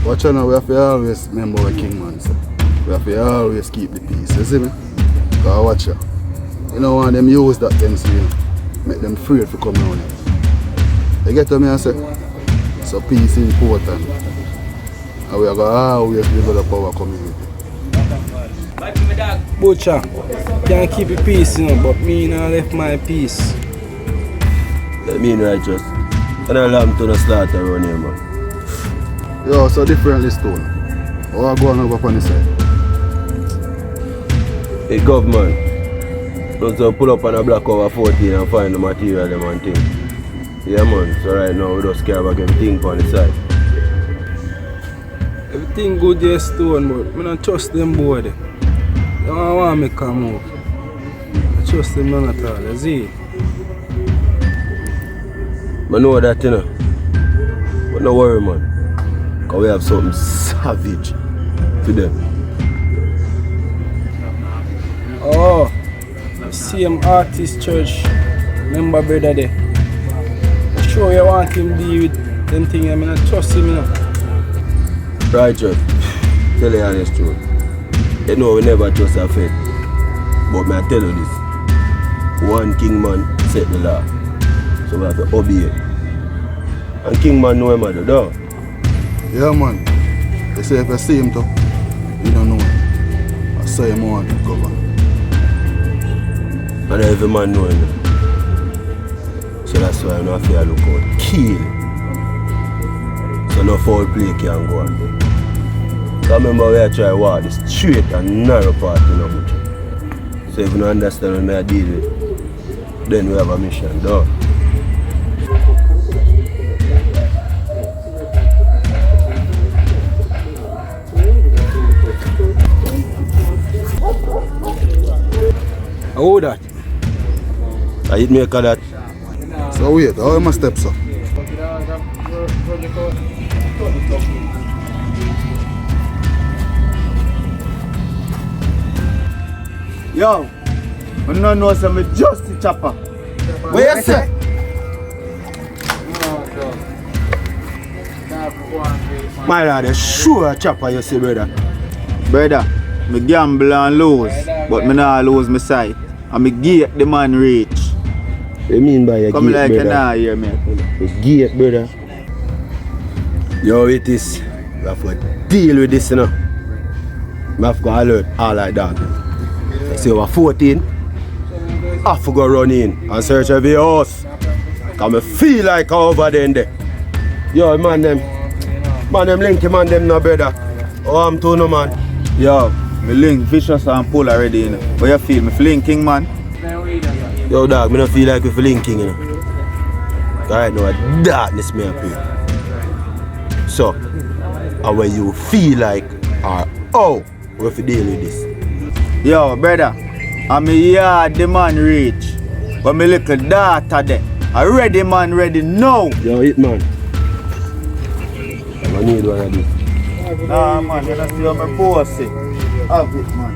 Watch out now, we have to always remember our king man, sir. We have to always keep the peace, you see me? Because watch out. You know when them use that things, you know, make them afraid to come around here. You get what I say? So peace is important. And we are going to always develop our community. Butcher, can't keep the peace, you know, but me now left my peace. That mean righteous. And I lamb to the slaughter around here, man. Yo, so differently stone. How are going over on the side? Hey, government. Don't pull up on a block over 14 and find the material them and thing. Yeah, man. So right now we just care about everything on the side. Everything good there, Stone, but I don't trust them boy there. They don't want me to come out. I trust them none at all, you see? I know that, you know. But no worry, man. Because we have something savage to them. Oh, same artist church member brother there. I'm sure you want him to deal with them things. I mean, I trust him, you know. Righteous. Tell you the honest truth. You know we never trust our faith. But may I tell you this. One king man set the law. So we have to obey it. And king man know him at the door. Yeah, man. They say if you see him, though, you don't know him. I say him want to govern. And every man know him. So that's why I don't have to look out. Kill. So no foul play can go on. So remember we are trying to walk the straight and narrow path in the butcher. So if you don't understand what I deal with, then we have a mission, done. How that? I hit me a call that. So wait, how am I step, sir? Yo, I don't know some just the chopper. What you say? My lad, sure chopper you see, brother. Brother, me gamble and lose, but me not lose my sight. And me gate the man reach. What you mean by your Come gate, like brother? you nah hear me. The gate, brother. Yo, it is. We have to deal with this, you know. We have to alert all like that. So we're 14. I have to go run in and search every house. Because I feel like I'm over there. Yo, man, them linky man, them no brother. Oh, I'm too no man. Yo, me link vicious and pull already, you know. What you feel? Me linking, man? Yo, dog, I don't feel like we're linking, you know. Right now, darkness me up here. So, how will you feel like, or how we have to deal with this? Yo, brother, I'm here the man reach. But me little daughter there. I ready, man, ready now. Yo, it man. I need one of this. Nah, man, you don't see how my post it. Have it, man.